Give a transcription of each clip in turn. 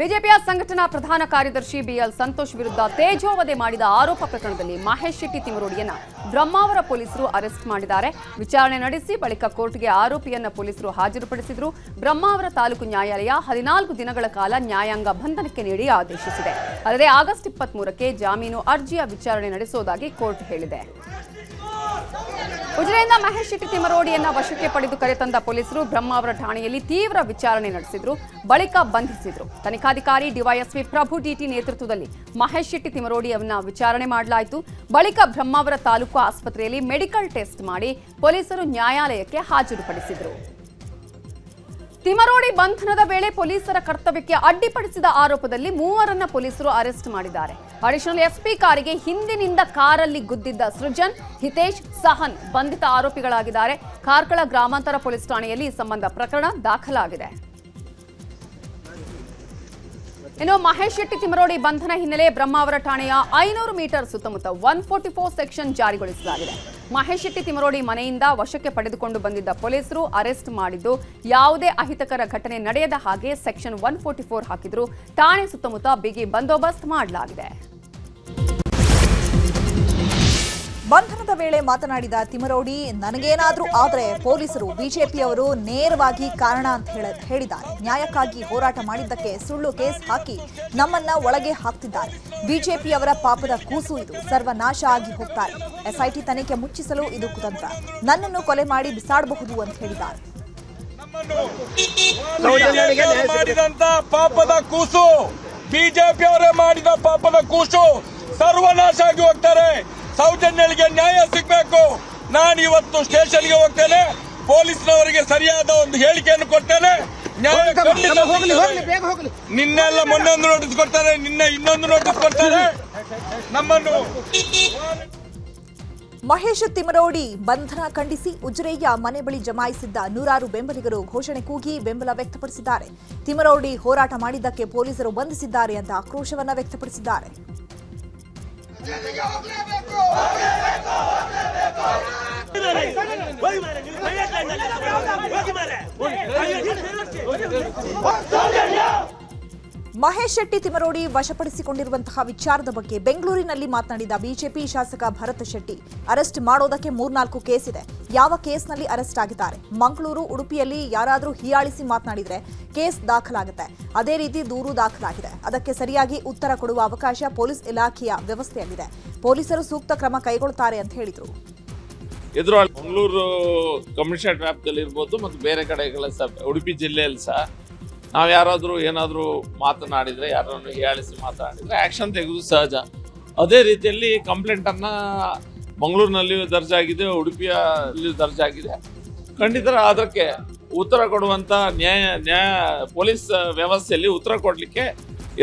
ಬಿಜೆಪಿಯ ಸಂಘಟನಾ ಪ್ರಧಾನ ಕಾರ್ಯದರ್ಶಿ ಬಿಎಲ್ ಸಂತೋಷ್ ವಿರುದ್ಧ ತೇಜೋವಧೆ ಮಾಡಿದ ಆರೋಪ ಪ್ರಕರಣದಲ್ಲಿ ಮಹೇಶ್ ಶೆಟ್ಟಿ ತಿಮರೋಡಿಯನ್ನ ಬ್ರಹ್ಮಾವರ ಪೊಲೀಸರು ಅರೆಸ್ಟ್ ಮಾಡಿದ್ದಾರೆ. ವಿಚಾರಣೆ ನಡೆಸಿ ಬಳಿಕ ಕೋರ್ಟ್ಗೆ ಆರೋಪಿಯನ್ನ ಪೊಲೀಸರು ಹಾಜರುಪಡಿಸಿದ್ರು. ಬ್ರಹ್ಮಾವರ ತಾಲೂಕು ನ್ಯಾಯಾಲಯ 14 ದಿನಗಳ ಕಾಲ ನ್ಯಾಯಾಂಗ ಬಂಧನಕ್ಕೆ ನೀಡಿ ಆದೇಶಿಸಿದೆ. ಅಲ್ಲದೆ ಆಗಸ್ಟ್ 23ಕ್ಕೆ ಜಾಮೀನು ಅರ್ಜಿಯ ವಿಚಾರಣೆ ನಡೆಸುವುದಾಗಿ ಕೋರ್ಟ್ ಹೇಳಿದೆ. ಉಜಿರೆಯಿಂದ ಮಹೇಶ್ ಶೆಟ್ಟಿ ತಿಮರೋಡಿಯನ್ನ ವಶಕ್ಕೆ ಪಡೆದು ಕರೆತಂದ ಪೊಲೀಸರು ಬ್ರಹ್ಮಾವರ ಠಾಣೆಯಲ್ಲಿ ತೀವ್ರ ವಿಚಾರಣೆ ನಡೆಸಿದ್ರು. ಬಳಿಕ ಬಂಧಿಸಿದ್ರು. ತನಿಖಾಧಿಕಾರಿ ಡಿವೈಎಸ್ಪಿ ಪ್ರಭು ಡಿಟಿ ನೇತೃತ್ವದಲ್ಲಿ ಮಹೇಶ್ ಶೆಟ್ಟಿ ತಿಮರೋಡಿಯವನ್ನ ವಿಚಾರಣೆ ಮಾಡಲಾಯಿತು. ಬಳಿಕ ಬ್ರಹ್ಮಾವರ ತಾಲೂಕು ಆಸ್ಪತ್ರೆಯಲ್ಲಿ ಮೆಡಿಕಲ್ ಟೆಸ್ಟ್ ಮಾಡಿ ಪೊಲೀಸರು ನ್ಯಾಯಾಲಯಕ್ಕೆ ಹಾಜರುಪಡಿಸಿದ್ರು. ತಿಮರೋಡಿ ಬಂಧನದ ವೇಳೆ ಪೊಲೀಸರ ಕರ್ತವ್ಯಕ್ಕೆ ಅಡ್ಡಿಪಡಿಸಿದ ಆರೋಪದಲ್ಲಿ 3 ಪೊಲೀಸರು ಅರೆಸ್ಟ್ ಮಾಡಿದ್ದಾರೆ. ಅಡಿಷನಲ್ ಎಸ್ಪಿ ಕಾರಿಗೆ ಹಿಂದಿನಿಂದ ಕಾರಲ್ಲಿ ಗುದ್ದಿದ್ದ ಸೃಜನ್, ಹಿತೇಶ್, ಸಹನ್ ಬಂಧಿತ ಆರೋಪಿಗಳಾಗಿದ್ದಾರೆ. ಕಾರ್ಕಳ ಗ್ರಾಮಾಂತರ ಪೊಲೀಸ್ ಠಾಣೆಯಲ್ಲಿ ಈ ಸಂಬಂಧ ಪ್ರಕರಣ ದಾಖಲಾಗಿದೆ. ಇನ್ನು ಮಹೇಶ್ ಶೆಟ್ಟಿ ತಿಮರೋಡಿ ಬಂಧನ ಹಿನ್ನೆಲೆ ಬ್ರಹ್ಮಾವರ ಠಾಣೆಯ 500 ಮೀಟರ್ ಸುತ್ತಮುತ್ತ 144 ಸೆಕ್ಷನ್ ಜಾರಿಗೊಳಿಸಲಾಗಿದೆ. ಮಹೇಶ್ ಶೆಟ್ಟಿ ತಿಮರೋಡಿ ಮನೆಯಿಂದ ವಶಕ್ಕೆ ಪಡೆದುಕೊಂಡು ಬಂದಿದ್ದ ಪೊಲೀಸರು ಅರೆಸ್ಟ್ ಮಾಡಿದ್ದು ಯಾವುದೇ ಅಹಿತಕರ ಘಟನೆ ನಡೆಯದ ಹಾಗೆ ಸೆಕ್ಷನ್ 144 ಹಾಕಿದ್ರು. ಠಾಣೆ ಸುತ್ತಮುತ್ತ ಬಿಗಿ ಬಂದೋಬಸ್ತ್ ಮಾಡಲಾಗಿದೆ. ಬಂಧನದ ವೇಳೆ ಮಾತನಾಡಿದ ತಿಮರೋಡಿ, ನನಗೇನಾದ್ರೂ ಆದರೆ ಪೊಲೀಸರು ಬಿಜೆಪಿಯವರು ನೇರವಾಗಿ ಕಾರಣ ಅಂತ ಹೇಳಿದ್ದಾರೆ. ನ್ಯಾಯಕ್ಕಾಗಿ ಹೋರಾಟ ಮಾಡಿದ್ದಕ್ಕೆ ಸುಳ್ಳು ಕೇಸ್ ಹಾಕಿ ನಮ್ಮನ್ನ ಒಳಗೆ ಹಾಕ್ತಿದ್ದಾರೆ. ಬಿಜೆಪಿಯವರ ಪಾಪದ ಕೂಸು ಇದು, ಸರ್ವನಾಶ ಆಗಿ ಹೋಗ್ತಾರೆ. ಎಸ್ಐಟಿ ತನಿಖೆ ಮುಚ್ಚಿಸಲು ಇದು ಕುತಂತ್ರ. ನನ್ನನ್ನು ಕೊಲೆ ಮಾಡಿ ಬಿಸಾಡಬಹುದು ಅಂತ ಹೇಳಿದ್ದಾರೆ. ಪಾಪದ ಕೂಸು ಬಿಜೆಪಿಯವರೇ ಮಾಡಿದ ಪಾಪದ ಕೂಸು ಸರ್ವನಾಶ ಆಗಿ ಹೋಗ್ತಾರೆ. ಸೌಜನ್ಯಗಳಿಗೆ ನ್ಯಾಯ ಸಿಗಬೇಕು. ನಾನು ಇವತ್ತು ಸ್ಟೇಷನ್ಗೆ ಹೋಗ್ತೇನೆ, ಪೊಲೀಸ್ನವರಿಗೆ ಸರಿಯಾದ ಒಂದು ಹೇಳಿಕೆಯನ್ನು ಕೊಡ್ತೇನೆ. ನಿನ್ನೆಲ್ಲ ಮೊನ್ನೊಂದು ನೋಟಿಸ್ ಕೊಡ್ತಾರೆ, ನಿನ್ನೆ ಇನ್ನೊಂದು ನೋಟಿಸ್ ಕೊಡ್ತಾರೆ. ನಮ್ಮನ್ನು ಮಹೇಶ್ ತಿಮರೋಡಿ ಬಂಧನ ಖಂಡಿಸಿ ಉಜಿರೆಯ ಮನೆ ಬಳಿ ಜಮಾಯಿಸಿದ್ದ 100 ಬೆಂಬಲಿಗರು ಘೋಷಣೆ ಕೂಗಿ ಬೆಂಬಲ ವ್ಯಕ್ತಪಡಿಸಿದ್ದಾರೆ. ತಿಮರೋಡಿ ಹೋರಾಟ ಮಾಡಿದ್ದಕ್ಕೆ ಪೊಲೀಸರು ಬಂಧಿಸಿದ್ದಾರೆ ಅಂತ ಆಕ್ರೋಶವನ್ನ ವ್ಯಕ್ತಪಡಿಸಿದ್ದಾರೆ. ಮಹೇಶ್ ಶೆಟ್ಟಿ ತಿಮರೋಡಿ ವಶಪಡಿಸಿಕೊಂಡಿರುವಂತಹ ವಿಚಾರದ ಬಗ್ಗೆ ಬೆಂಗಳೂರಿನಲ್ಲಿ ಮಾತನಾಡಿದ ಬಿಜೆಪಿ ಶಾಸಕ ಭರತ್ ಶೆಟ್ಟಿ, ಅರೆಸ್ಟ್ ಮಾಡೋದಕ್ಕೆ 3-4 ಕೇಸ್ ಇದೆ. ಯಾವ ಕೇಸ್ನಲ್ಲಿ ಅರೆಸ್ಟ್ ಆಗಿದ್ದಾರೆ? ಮಂಗಳೂರು, ಉಡುಪಿಯಲ್ಲಿ ಯಾರಾದರೂ ಹೀಯಾಳಿಸಿ ಮಾತನಾಡಿದ್ರೆ ಕೇಸ್ ದಾಖಲಾಗುತ್ತೆ. ಅದೇ ರೀತಿ ದೂರು ದಾಖಲಾಗಿದೆ. ಅದಕ್ಕೆ ಸರಿಯಾಗಿ ಉತ್ತರ ಕೊಡುವ ಅವಕಾಶ ಪೊಲೀಸ್ ಇಲಾಖೆಯ ವ್ಯವಸ್ಥೆಯಲ್ಲಿದೆ. ಪೊಲೀಸರು ಸೂಕ್ತ ಕ್ರಮ ಕೈಗೊಳ್ಳುತ್ತಾರೆ ಅಂತ ಹೇಳಿದರು. ಮಂಗಳೂರು ಕಮಿಷನರೇಟ್ ವ್ಯಾಪ್ತಿಯಲ್ಲಿ ಇರ್ಬೋದು ಮತ್ತು ಬೇರೆ ಕಡೆಗಳ ಉಡುಪಿ ಜಿಲ್ಲೆಯಲ್ಲಿ ಸಹ ನಾವು ಯಾರಾದರೂ ಏನಾದರೂ ಮಾತನಾಡಿದರೆ, ಯಾರನ್ನು ಹೀಯಾಳಿಸಿ ಮಾತನಾಡಿದರೆ ಆ್ಯಕ್ಷನ್ ತೆಗೆದು ಸಹಜ. ಅದೇ ರೀತಿಯಲ್ಲಿ ಕಂಪ್ಲೇಂಟನ್ನು ಮಂಗಳೂರಿನಲ್ಲಿಯೂ ದರ್ಜಾಗಿದೆ, ಉಡುಪಿಯಲ್ಲಿಯೂ ದರ್ಜಾಗಿದೆ. ಖಂಡಿತ ಅದಕ್ಕೆ ಉತ್ತರ ಕೊಡುವಂಥ ನ್ಯಾಯ ಪೊಲೀಸ್ ವ್ಯವಸ್ಥೆಯಲ್ಲಿ ಉತ್ತರ ಕೊಡಲಿಕ್ಕೆ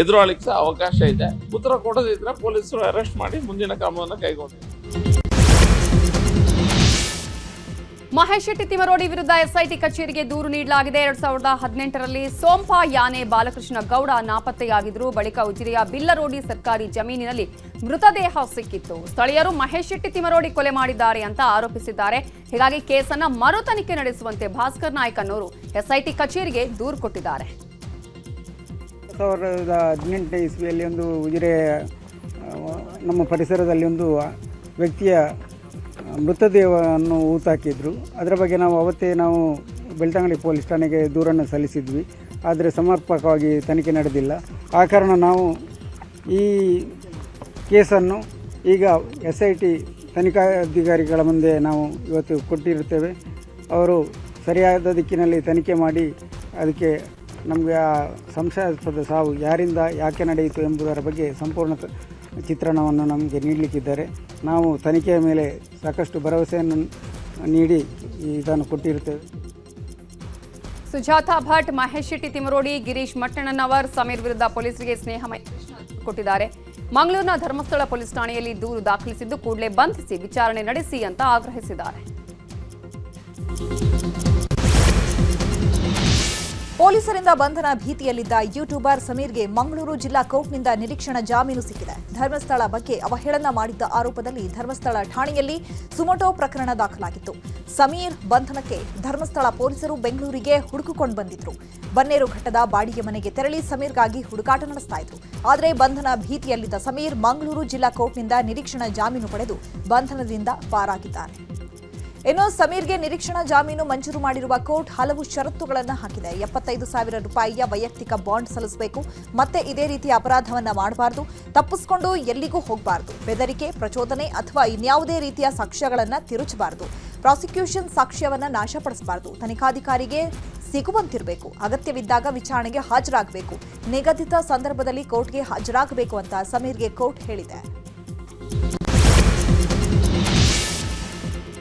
ಎದುರಾಳಿಗೆ ಸಹ ಅವಕಾಶ ಇದೆ. ಉತ್ತರ ಕೊಡದಿದ್ದರೆ ಪೊಲೀಸರು ಅರೆಸ್ಟ್ ಮಾಡಿ ಮುಂದಿನ ಕ್ರಮವನ್ನು ಕೈಗೊಂಡಿದ್ದಾರೆ. ಮಹೇಶ್ ಶೆಟ್ಟಿ ತಿಮರೋಡಿ ವಿರುದ್ಧ ಎಸ್ಐಟಿ ಕಚೇರಿಗೆ ದೂರು ನೀಡಲಾಗಿದೆ. 2018ರಲ್ಲಿ ಸೋಂಪಾ ಯಾನೆ ಬಾಲಕೃಷ್ಣ ಗೌಡ ನಾಪತ್ತೆಯಾಗಿದ್ರು. ಬಳಿಕ ಉಜಿರೆಯ ಬಿಲ್ಲರೋಡಿ ಸರ್ಕಾರಿ ಜಮೀನಿನಲ್ಲಿ ಮೃತದೇಹ ಸಿಕ್ಕಿತ್ತು. ಸ್ಥಳೀಯರು ಮಹೇಶ್ ಶೆಟ್ಟಿ ತಿಮರೋಡಿ ಕೊಲೆ ಮಾಡಿದ್ದಾರೆ ಅಂತ ಆರೋಪಿಸಿದ್ದಾರೆ. ಹೀಗಾಗಿ ಕೇಸನ್ನ ಮರು ತನಿಖೆ ನಡೆಸುವಂತೆ ಭಾಸ್ಕರ್ ನಾಯ್ಕ್ ಅನ್ನೋರು ಎಸ್ಐಟಿ ಕಚೇರಿಗೆ ದೂರು ಕೊಟ್ಟಿದ್ದಾರೆ. 2018 ಇಸ್ವಿಯಲ್ಲಿ ಒಂದು ಉಜಿರೆ ನಮ್ಮ ಪರಿಸರದಲ್ಲಿ ಒಂದು ವ್ಯಕ್ತಿಯ ಮೃತದೇಹವನ್ನು ಹೂತಾಕಿದ್ರು. ಅದರ ಬಗ್ಗೆ ನಾವು ಬೆಳ್ತಂಗಡಿ ಪೊಲೀಸ್ ಠಾಣೆಗೆ ದೂರನ್ನು ಸಲ್ಲಿಸಿದ್ವಿ. ಆದರೆ ಸಮರ್ಪಕವಾಗಿ ತನಿಖೆ ನಡೆದಿಲ್ಲ. ಆ ಕಾರಣ ನಾವು ಈ ಕೇಸನ್ನು ಈಗ SIT ತನಿಖಾಧಿಕಾರಿಗಳ ಮುಂದೆ ನಾವು ಇವತ್ತು ಕೊಟ್ಟಿರುತ್ತೇವೆ. ಅವರು ಸರಿಯಾದ ದಿಕ್ಕಿನಲ್ಲಿ ತನಿಖೆ ಮಾಡಿ ಅದಕ್ಕೆ ನಮಗೆ ಆ ಸಂಶಯಾಸ್ಪದ ಸಾವು ಯಾರಿಂದ ಯಾಕೆ ನಡೆಯಿತು ಎಂಬುದರ ಬಗ್ಗೆ ಸಂಪೂರ್ಣ ಚಿತ್ರಣವನ್ನು ನಮಗೆ ನೀಡಲಿಕ್ಕಿದ್ದಾರೆ. ನಾವು ತನಿಖೆಯ ಮೇಲೆ ಸಾಕಷ್ಟು ಭರವಸೆಯನ್ನು ನೀಡಿ ಇದನ್ನು ಕೊಟ್ಟಿರುತ್ತೇವೆ. ಸುಜಾತಾ ಭಟ್, ಮಹೇಶ್ ಶೆಟ್ಟಿ ತಿಮರೋಡಿ, ಗಿರೀಶ್ ಮಟ್ಟಣ್ಣನವರ್, ಸಮೀರ್ ವಿರುದ್ಧ ಪೊಲೀಸರಿಗೆ ಸ್ನೇಹಮಯ ಕೊಟ್ಟಿದ್ದಾರೆ. ಮಂಗಳೂರಿನ ಧರ್ಮಸ್ಥಳ ಪೊಲೀಸ್ ಠಾಣೆಯಲ್ಲಿ ದೂರು ದಾಖಲಿಸಿದ್ದು ಕೂಡಲೇ ಬಂಧಿಸಿ ವಿಚಾರಣೆ ನಡೆಸಿ ಅಂತ ಆಗ್ರಹಿಸಿದ್ದಾರೆ. ಪೊಲೀಸರಿಂದ ಬಂಧನ ಭೀತಿಯಲ್ಲಿದ್ದ ಯೂಟ್ಯೂಬರ್ ಸಮೀರ್ಗೆ ಮಂಗಳೂರು ಜಿಲ್ಲಾ ಕೋರ್ಟ್ನಿಂದ ನಿರೀಕ್ಷಣಾ ಜಾಮೀನು ಸಿಕ್ಕಿದೆ. ಧರ್ಮಸ್ಥಳ ಬಗ್ಗೆ ಅವಹೇಳನ ಮಾಡಿದ್ದ ಆರೋಪದಲ್ಲಿ ಧರ್ಮಸ್ಥಳ ಠಾಣೆಯಲ್ಲಿ ಸುಮೋಟೋ ಪ್ರಕರಣ ದಾಖಲಾಗಿತ್ತು. ಸಮೀರ್ ಬಂಧನಕ್ಕೆ ಧರ್ಮಸ್ಥಳ ಪೊಲೀಸರು ಬೆಂಗಳೂರಿಗೆ ಹುಡುಕಿಕೊಂಡು ಬಂದಿದ್ರು. ಬನ್ನೇರು ಘಟ್ಟದ ಬಾಡಿಗೆ ಮನೆಗೆ ತೆರಳಿ ಸಮೀರ್ಗಾಗಿ ಹುಡುಕಾಟ ನಡೆಸ್ತಾ ಇದ್ರು. ಆದರೆ ಬಂಧನ ಭೀತಿಯಲ್ಲಿದ್ದ ಸಮೀರ್ ಮಂಗಳೂರು ಜಿಲ್ಲಾ ಕೋರ್ಟ್ನಿಂದ ನಿರೀಕ್ಷಣಾ ಜಾಮೀನು ಪಡೆದು ಬಂಧನದಿಂದ ಪಾರಾಗಿದ್ದಾರೆ. ಇನ್ನು ಸಮೀರ್ಗೆ ನಿರೀಕ್ಷಣಾ ಜಾಮೀನು ಮಂಜೂರು ಮಾಡಿರುವ ಕೋರ್ಟ್ ಹಲವು ಷರತ್ತುಗಳನ್ನು ಹಾಕಿದೆ. 75,000 ರೂಪಾಯಿಯ ವೈಯಕ್ತಿಕ ಬಾಂಡ್ ಸಲ್ಲಿಸಬೇಕು, ಮತ್ತೆ ಇದೇ ರೀತಿಯ ಅಪರಾಧವನ್ನ ಮಾಡಬಾರದು, ತಪ್ಪಿಸಿಕೊಂಡು ಎಲ್ಲಿಗೂ ಹೋಗಬಾರದು, ಬೆದರಿಕೆ, ಪ್ರಚೋದನೆ ಅಥವಾ ಇನ್ಯಾವುದೇ ರೀತಿಯ ಸಾಕ್ಷ್ಯಗಳನ್ನು ತಿರುಚಬಾರದು, ಪ್ರಾಸಿಕ್ಯೂಷನ್ ಸಾಕ್ಷ್ಯವನ್ನ ನಾಶಪಡಿಸಬಾರದು, ತನಿಖಾಧಿಕಾರಿಗೆ ಸಿಗುವಂತಿರಬೇಕು, ಅಗತ್ಯವಿದ್ದಾಗ ವಿಚಾರಣೆಗೆ ಹಾಜರಾಗಬೇಕು, ನಿಗದಿತ ಸಂದರ್ಭದಲ್ಲಿ ಕೋರ್ಟ್ಗೆ ಹಾಜರಾಗಬೇಕು ಅಂತ ಸಮೀರ್ಗೆ ಕೋರ್ಟ್ ಹೇಳಿದೆ.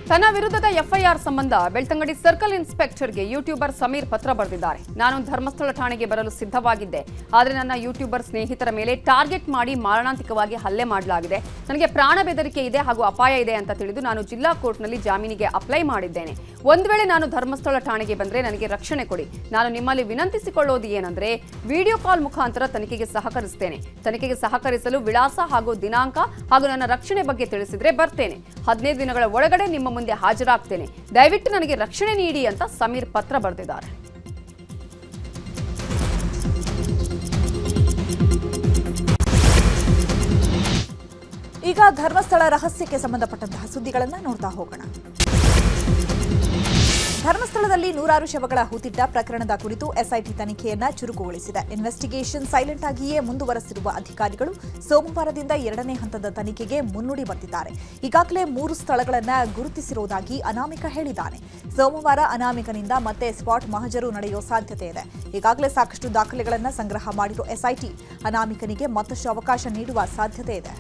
ತನ್ನ ವಿರುದ್ಧದ ಎಫ್ಐಆರ್ ಸಂಬಂಧ ಬೆಳ್ತಂಗಡಿ ಸರ್ಕಲ್ ಇನ್ಸ್ಪೆಕ್ಟರ್ಗೆ ಯೂಟ್ಯೂಬರ್ ಸಮೀರ್ ಪತ್ರ ಬರೆದಿದ್ದಾರೆ. ನಾನು ಧರ್ಮಸ್ಥಳ ಠಾಣೆಗೆ ಬರಲು ಸಿದ್ಧವಾಗಿದ್ದೆ, ಆದರೆ ನನ್ನ ಯೂಟ್ಯೂಬರ್ ಸ್ನೇಹಿತರ ಮೇಲೆ ಟಾರ್ಗೆಟ್ ಮಾಡಿ ಮಾರಣಾಂತಿಕವಾಗಿ ಹಲ್ಲೆ ಮಾಡಲಾಗಿದೆ. ನನಗೆ ಪ್ರಾಣ ಬೆದರಿಕೆ ಇದೆ ಹಾಗೂ ಅಪಾಯ ಇದೆ ಅಂತ ತಿಳಿದು ನಾನು ಜಿಲ್ಲಾ ಕೋರ್ಟ್ನಲ್ಲಿ ಜಾಮೀನಿಗೆ ಅಪ್ಲೈ ಮಾಡಿದ್ದೇನೆ. ಒಂದು ವೇಳೆ ನಾನು ಧರ್ಮಸ್ಥಳ ಠಾಣೆಗೆ ಬಂದರೆ ನನಗೆ ರಕ್ಷಣೆ ಕೊಡಿ. ನಾನು ನಿಮ್ಮಲ್ಲಿ ವಿನಂತಿಸಿಕೊಳ್ಳೋದು ಏನಂದ್ರೆ ವಿಡಿಯೋ ಕಾಲ್ ಮುಖಾಂತರ ತನಿಖೆಗೆ ಸಹಕರಿಸುತ್ತೇನೆ. ತನಿಖೆಗೆ ಸಹಕರಿಸಲು ವಿಳಾಸ ಹಾಗೂ ದಿನಾಂಕ ಹಾಗೂ ನನ್ನ ರಕ್ಷಣೆ ಬಗ್ಗೆ ತಿಳಿಸಿದ್ರೆ ಬರ್ತೇನೆ. 15 ದಿನಗಳ ಒಳಗಡೆ ನಿಮ್ಮ ಮುಂದೆ ಹಾಜರಾಗ್ತೇನೆ. ದಯವಿಟ್ಟು ನನಗೆ ರಕ್ಷಣೆ ನೀಡಿ ಅಂತ ಸಮೀರ್ ಪತ್ರ ಬರೆದಿದ್ದಾರೆ. ಈಗ ಧರ್ಮಸ್ಥಳ ರಹಸ್ಯಕ್ಕೆ ಸಂಬಂಧಪಟ್ಟಂತಹ ಸುದ್ದಿಗಳನ್ನು ನೋಡ್ತಾ ಹೋಗೋಣ. ಧರ್ಮಸ್ಥಳದಲ್ಲಿ 100 ಶವಗಳ ಹೂತಿಟ್ಟ ಪ್ರಕರಣದ ಕುರಿತು ಎಸ್ಐಟಿ ತನಿಖೆಯನ್ನ ಚುರುಕುಗೊಳಿಸಿದೆ. ಇನ್ವೆಸ್ಟಿಗೇಷನ್ ಸೈಲೆಂಟ್ ಆಗಿಯೇ ಮುಂದುವರೆಸಿರುವ ಅಧಿಕಾರಿಗಳು ಸೋಮವಾರದಿಂದ 2ನೇ ಹಂತದ ತನಿಖೆಗೆ ಮುನ್ನುಡಿ ಬರೆದಿದ್ದಾರೆ. ಈಗಾಗಲೇ 3 ಸ್ಥಳಗಳನ್ನು ಗುರುತಿಸಿರುವುದಾಗಿ ಅನಾಮಿಕ ಹೇಳಿದ್ದಾನೆ. ಸೋಮವಾರ ಅನಾಮಿಕನಿಂದ ಮತ್ತೆ ಸ್ಪಾಟ್ ಮಹಜರು ನಡೆಯುವ ಸಾಧ್ಯತೆ ಇದೆ. ಈಗಾಗಲೇ ಸಾಕಷ್ಟು ದಾಖಲೆಗಳನ್ನು ಸಂಗ್ರಹ ಮಾಡಿರುವ ಎಸ್ಐಟಿ ಅನಾಮಿಕನಿಗೆ ಮತ್ತಷ್ಟು ಅವಕಾಶ ನೀಡುವ ಸಾಧ್ಯತೆ ಇದೆ.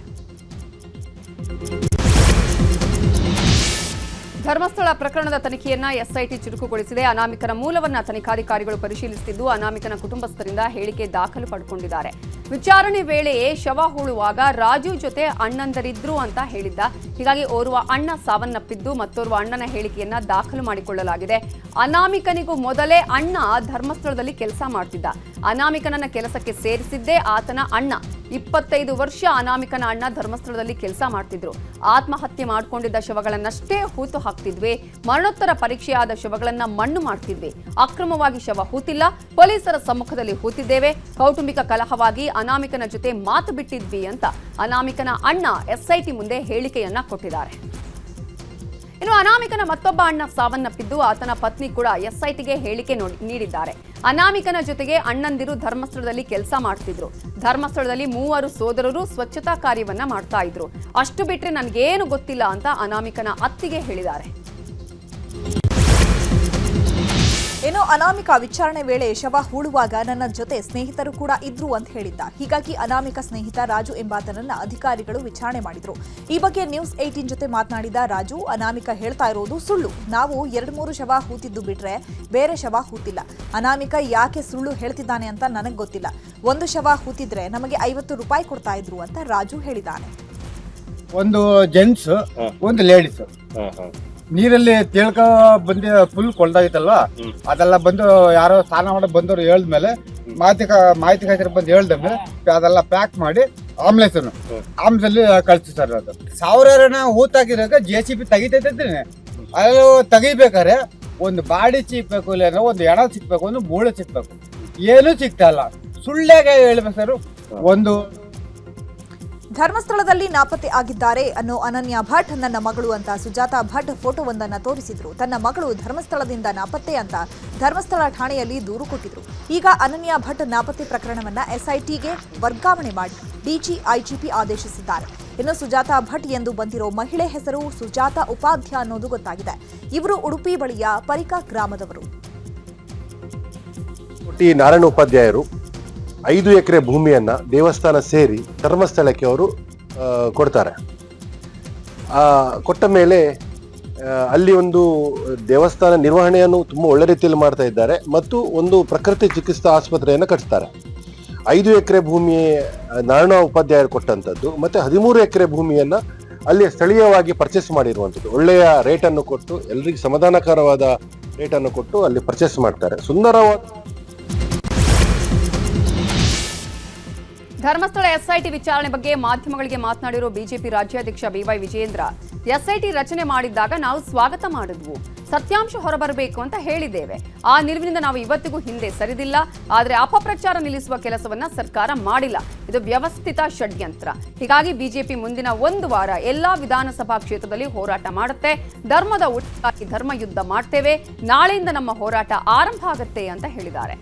ಧರ್ಮಸ್ಥಳ ಪ್ರಕರಣದ ತನಿಖೆಯನ್ನ ಎಸ್ಐಟಿ ಚುರುಕುಗೊಳಿಸಿದೆ. ಅನಾಮಿಕನ ಮೂಲವನ್ನ ತನಿಖಾಧಿಕಾರಿಗಳು ಪರಿಶೀಲಿಸುತ್ತಿದ್ದು ಅನಾಮಿಕನ ಕುಟುಂಬಸ್ಥರಿಂದ ಹೇಳಿಕೆ ದಾಖಲು ಪಡೆದುಕೊಂಡಿದ್ದಾರೆ. ವಿಚಾರಣೆ ವೇಳೆಯೇ ಶವ ಹೂಳುವಾಗ ರಾಜು ಜೊತೆ ಅಣ್ಣಂದರಿದ್ರು ಅಂತ ಹೇಳಿದ್ದ. ಹೀಗಾಗಿ ಓರ್ವ ಅಣ್ಣ ಸಾವನ್ನಪ್ಪಿದ್ದು ಮತ್ತೋರ್ವ ಅಣ್ಣನ ಹೇಳಿಕೆಯನ್ನ ದಾಖಲು ಮಾಡಿಕೊಳ್ಳಲಾಗಿದೆ. ಅನಾಮಿಕನಿಗೂ ಮೊದಲೇ ಅಣ್ಣ ಧರ್ಮಸ್ಥಳದಲ್ಲಿ ಕೆಲಸ ಮಾಡ್ತಿದ್ದ. ಅನಾಮಿಕನನ್ನ ಕೆಲಸಕ್ಕೆ ಸೇರಿಸಿದ್ದೇ ಆತನ ಅಣ್ಣ. 25 ವರ್ಷ ಅನಾಮಿಕನ ಅಣ್ಣ ಧರ್ಮಸ್ಥಳದಲ್ಲಿ ಕೆಲಸ ಮಾಡ್ತಿದ್ರು. ಆತ್ಮಹತ್ಯೆ ಮಾಡಿಕೊಂಡಿದ್ದ ಶವಗಳನ್ನಷ್ಟೇ ಹೂತು ಹಾಕ್ತಿದ್ವಿ. ಮರಣೋತ್ತರ ಪರೀಕ್ಷೆಯಾದ ಶವಗಳನ್ನ ಮಣ್ಣು ಮಾಡ್ತಿದ್ವಿ. ಅಕ್ರಮವಾಗಿ ಶವ ಹೂತಿಲ್ಲ, ಪೊಲೀಸರ ಸಮ್ಮುಖದಲ್ಲಿ ಹೂತಿದ್ದೇವೆ. ಕೌಟುಂಬಿಕ ಕಲಹವಾಗಿ ಅನಾಮಿಕನ ಜೊತೆ ಮಾತು ಬಿಟ್ಟಿದ್ವಿ ಅಂತ ಅನಾಮಿಕನ ಅಣ್ಣ ಎಸ್ಐಟಿ ಮುಂದೆ ಹೇಳಿಕೆಯನ್ನ ಕೊಟ್ಟಿದ್ದಾರೆ. ಇನ್ನು ಅನಾಮಿಕನ ಮತ್ತೊಬ್ಬ ಅಣ್ಣ ಸಾವನ್ನಪ್ಪಿದ್ದು ಆತನ ಪತ್ನಿ ಕೂಡ ಎಸ್ಐಟಿಗೆ ಹೇಳಿಕೆ ನೀಡಿದ್ದಾರೆ. ಅನಾಮಿಕನ ಜೊತೆಗೆ ಅಣ್ಣಂದಿರು ಧರ್ಮಸ್ಥಳದಲ್ಲಿ ಕೆಲಸ ಮಾಡ್ತಿದ್ರು. ಧರ್ಮಸ್ಥಳದಲ್ಲಿ 3 ಸೋದರರು ಸ್ವಚ್ಛತಾ ಕಾರ್ಯವನ್ನ ಮಾಡ್ತಾ ಇದ್ರು. ಅಷ್ಟು ಬಿಟ್ರೆ ನನ್ಗೇನು ಗೊತ್ತಿಲ್ಲ ಅಂತ ಅನಾಮಿಕನ ಅತ್ತಿಗೆ ಹೇಳಿದ್ದಾರೆ. ಇನ್ನು ಅನಾಮಿಕ ವಿಚಾರಣೆ ವೇಳೆ ಶವ ಹೂಳುವಾಗ ನನ್ನ ಜೊತೆ ಸ್ನೇಹಿತರು ಕೂಡ ಇದ್ರು ಅಂತ ಹೇಳಿದ್ದ. ಹೀಗಾಗಿ ಅನಾಮಿಕ ಸ್ನೇಹಿತ ರಾಜು ಎಂಬಾತನನ್ನ ಅಧಿಕಾರಿಗಳು ವಿಚಾರಣೆ ಮಾಡಿದ್ರು. ಈ ಬಗ್ಗೆ ನ್ಯೂಸ್ 18 ಜೊತೆ ಮಾತನಾಡಿದ ರಾಜು, ಅನಾಮಿಕ ಹೇಳ್ತಾ ಇರೋದು ಸುಳ್ಳು. ನಾವು 2-3 ಶವ ಹೂತಿದ್ದು ಬಿಟ್ರೆ ಬೇರೆ ಶವ ಹೂತಿಲ್ಲ. ಅನಾಮಿಕ ಯಾಕೆ ಸುಳ್ಳು ಹೇಳ್ತಿದ್ದಾನೆ ಅಂತ ನನಗೆ ಗೊತ್ತಿಲ್ಲ. 1 ಶವ ಹೂತಿದ್ರೆ ನಮಗೆ 50 ರೂಪಾಯಿ ಕೊಡ್ತಾ ಇದ್ರು ಅಂತ ರಾಜು ಹೇಳಿದ್ದಾನೆ. ಒಂದು ಜೆಂಟ್ಸ್ ಒಂದು ಲೇಡೀಸ್ ನೀರಲ್ಲಿ ತೇಳ್ಕ ಬಂದು ಫುಲ್ ಕೊಳ್ದಾಗಿತ್ತಲ್ವಾ, ಅದೆಲ್ಲ ಬಂದು ಯಾರೋ ಸ್ನಾನ ಮಾಡಕ್ ಬಂದವರು ಹೇಳಿದ್ಮೇಲೆ ಮಾಹಿತಿಗಾರರು ಬಂದು ಹೇಳ್ದ್ಮೇಲೆ ಅದೆಲ್ಲ ಪ್ಯಾಕ್ ಮಾಡಿ ಆಂಬುಲೆನ್ಸ್ ಅಲ್ಲಿ ಕಳಿಸ್ತೀವಿ ಸರ್. ಅದು 1000 ಊತಾಕಿದಾಗ JCB ತೆಗಿತೈತಿದ್ದೀನಿ. ಅದು ತೆಗಿಬೇಕಾರೆ ಒಂದು ಬಾಡಿ ಸಿಗ್ಬೇಕು, ಇಲ್ಲ ಒಂದು ಎಣ ಸಿಗ್ಬೇಕು, ಒಂದು ಮೂಳೆ ಸಿಗ್ಬೇಕು, ಏನೂ ಸಿಗ್ತಾ ಇಲ್ಲ. ಸುಳ್ಳ್ಯಾಗ ಹೇಳ್ಬೇಕು ಸರ್. ಒಂದು ಧರ್ಮಸ್ಥಳದಲ್ಲಿ ನಾಪತ್ತೆ ಆಗಿದ್ದಾರೆ ಅನ್ನೋ ಅನನ್ಯ ಭಟ್ ನನ್ನ ಮಗಳು ಅಂತ ಸುಜಾತಾ ಭಟ್ ಫೋಟೋವೊಂದನ್ನ ತೋರಿಸಿದ್ರು. ತನ್ನ ಮಗಳು ಧರ್ಮಸ್ಥಳದಿಂದ ನಾಪತ್ತೆ ಅಂತ ಧರ್ಮಸ್ಥಳ ಠಾಣೆಯಲ್ಲಿ ದೂರು ಕೊಟ್ಟಿದ್ರು. ಈಗ ಅನನ್ಯ ಭಟ್ ನಾಪತ್ತೆ ಪ್ರಕರಣವನ್ನ ಎಸ್ಐಟಿಗೆ ವರ್ಗಾವಣೆ ಮಾಡಿ ಡಿಜಿ ಐಜಿಪಿ ಆದೇಶಿಸಿದ್ದಾರೆ. ಇನ್ನು ಸುಜಾತಾ ಭಟ್ ಎಂದು ಬಂದಿರೋ ಮಹಿಳೆ ಹೆಸರು ಸುಜಾತಾ ಉಪಾಧ್ಯ ಅನ್ನೋದು ಗೊತ್ತಾಗಿದೆ. ಇವರು ಉಡುಪಿ ಬಳಿಯ ಪರಿಕ ಗ್ರಾಮದವರು. ನಾರಾಯಣ ಉಪಾಧ್ಯಾಯರು 5 ಎಕರೆ ಭೂಮಿಯನ್ನ ದೇವಸ್ಥಾನ ಸೇರಿ ಧರ್ಮಸ್ಥಳಕ್ಕೆ ಅವರು ಕೊಡ್ತಾರೆ. ಕೊಟ್ಟ ಮೇಲೆ ಅಲ್ಲಿ ಒಂದು ದೇವಸ್ಥಾನ ನಿರ್ವಹಣೆಯನ್ನು ತುಂಬ ಒಳ್ಳೆ ರೀತಿಯಲ್ಲಿ ಮಾಡ್ತಾ ಇದ್ದಾರೆ ಮತ್ತು ಒಂದು ಪ್ರಕೃತಿ ಚಿಕಿತ್ಸಾ ಆಸ್ಪತ್ರೆಯನ್ನು ಕಟ್ಟಿಸ್ತಾರೆ. 5 ಎಕರೆ ಭೂಮಿ ನಾರಾಯಣ ಉಪಾಧ್ಯಾಯರು ಕೊಟ್ಟಂಥದ್ದು ಮತ್ತು 13 ಎಕರೆ ಭೂಮಿಯನ್ನ ಅಲ್ಲಿ ಸ್ಥಳೀಯವಾಗಿ ಪರ್ಚೇಸ್ ಮಾಡಿರುವಂಥದ್ದು. ಒಳ್ಳೆಯ ರೇಟನ್ನು ಕೊಟ್ಟು, ಎಲ್ರಿಗೂ ಸಮಾಧಾನಕರವಾದ ರೇಟನ್ನು ಕೊಟ್ಟು ಅಲ್ಲಿ ಪರ್ಚೇಸ್ ಮಾಡ್ತಾರೆ. ಸುಂದರವಾದ ಧರ್ಮಸ್ಥಳ ಎಸ್ಐಟಿ ವಿಚಾರಣೆ ಬಗ್ಗೆ ಮಾಧ್ಯಮಗಳಿಗೆ ಮಾತನಾಡಿರೋ ಬಿಜೆಪಿ ರಾಜ್ಯಾಧ್ಯಕ್ಷ ಬಿವೈ ವಿಜಯೇಂದ್ರ, ಎಸ್ಐಟಿ ರಚನೆ ಮಾಡಿದ್ದಾಗ ನಾವು ಸ್ವಾಗತ ಮಾಡಿದ್ವು, ಸತ್ಯಾಂಶ ಹೊರಬರಬೇಕು ಅಂತ ಹೇಳಿದ್ದೇವೆ. ಆ ನಿಲುವಿನಿಂದ ನಾವು ಇವತ್ತಿಗೂ ಹಿಂದೆ ಸರಿದಿಲ್ಲ. ಆದರೆ ಅಪಪ್ರಚಾರ ನಿಲ್ಲಿಸುವ ಕೆಲಸವನ್ನ ಸರ್ಕಾರ ಮಾಡಿಲ್ಲ. ಇದು ವ್ಯವಸ್ಥಿತ ಷಡ್ಯಂತ್ರ. ಹೀಗಾಗಿ ಬಿಜೆಪಿ ಮುಂದಿನ 1 ವಾರ ಎಲ್ಲಾ ವಿಧಾನಸಭಾ ಕ್ಷೇತ್ರದಲ್ಲಿ ಹೋರಾಟ ಮಾಡುತ್ತೆ. ಧರ್ಮದ ಉಳಿಗಾಗಿ ಧರ್ಮ ಯುದ್ಧ ಮಾಡ್ತೇವೆ. ನಾಳೆಯಿಂದ ನಮ್ಮ ಹೋರಾಟ ಆರಂಭ ಆಗುತ್ತೆ ಅಂತ ಹೇಳಿದ್ದಾರೆ.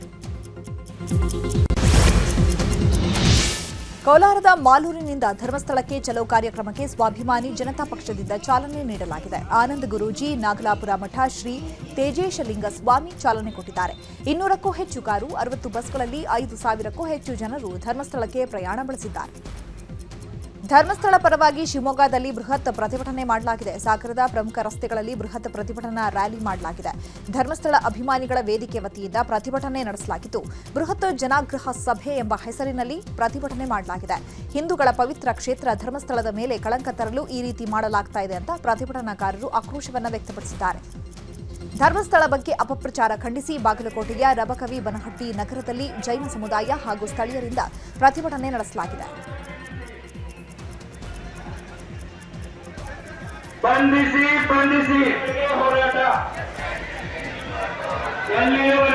ಕೋಲಾರದ ಮಾಲೂರಿನಿಂದ ಧರ್ಮಸ್ಥಳಕ್ಕೆ ಚಲೋ ಕಾರ್ಯಕ್ರಮಕ್ಕೆ ಸ್ವಾಭಿಮಾನಿ ಜನತಾ ಪಕ್ಷದಿಂದ ಚಾಲನೆ ನೀಡಲಾಗಿದೆ. ಆನಂದ್ ಗುರೂಜಿ, ನಾಗಲಾಪುರ ಮಠ ಶ್ರೀ ತೇಜೇಶಲಿಂಗ ಸ್ವಾಮಿ ಚಾಲನೆ ಕೊಟ್ಟಿದ್ದಾರೆ. 200ಕ್ಕೂ ಹೆಚ್ಚು ಕಾರು, 60 ಬಸ್ಗಳಲ್ಲಿ 5,000ಕ್ಕೂ ಹೆಚ್ಚು ಜನರು ಧರ್ಮಸ್ಥಳಕ್ಕೆ ಪ್ರಯಾಣ ಬೆಳೆಸಿದ್ದಾರೆ. ಧರ್ಮಸ್ಥಳ ಪರವಾಗಿ ಶಿವಮೊಗ್ಗದಲ್ಲಿ ಬೃಹತ್ ಪ್ರತಿಭಟನೆ ಮಾಡಲಾಗಿದೆ. ಸಾಗರದ ಪ್ರಮುಖ ರಸ್ತೆಗಳಲ್ಲಿ ಬೃಹತ್ ಪ್ರತಿಭಟನಾ ರ್ಯಾಲಿ ಮಾಡಲಾಗಿದೆ. ಧರ್ಮಸ್ಥಳ ಅಭಿಮಾನಿಗಳ ವೇದಿಕೆ ವತಿಯಿಂದ ಪ್ರತಿಭಟನೆ ನಡೆಸಲಾಗಿದ್ದು, ಬೃಹತ್ ಜನಾಗ್ರಹ ಸಭೆ ಎಂಬ ಹೆಸರಿನಲ್ಲಿ ಪ್ರತಿಭಟನೆ ಮಾಡಲಾಗಿದೆ. ಹಿಂದೂಗಳ ಪವಿತ್ರ ಕ್ಷೇತ್ರ ಧರ್ಮಸ್ಥಳದ ಮೇಲೆ ಕಳಂಕ ತರಲು ಈ ರೀತಿ ಮಾಡಲಾಗ್ತಾ ಇದೆ ಅಂತ ಪ್ರತಿಭಟನಾಕಾರರು ಆಕ್ರೋಶವನ್ನು ವ್ಯಕ್ತಪಡಿಸಿದ್ದಾರೆ. ಧರ್ಮಸ್ಥಳ ಬಗ್ಗೆ ಅಪಪ್ರಚಾರ ಖಂಡಿಸಿ ಬಾಗಲಕೋಟೆಯ ರಬಕವಿ ಬನಹಟ್ಟಿ ನಗರದಲ್ಲಿ ಜೈನ ಸಮುದಾಯ ಹಾಗೂ ಸ್ಥಳೀಯರಿಂದ ಪ್ರತಿಭಟನೆ ನಡೆಸಲಾಗಿದೆ. ಬಂಧಿಸಿ ಹೋರಾಟ ಎಲ್ಲಿಯವರೆಗೆ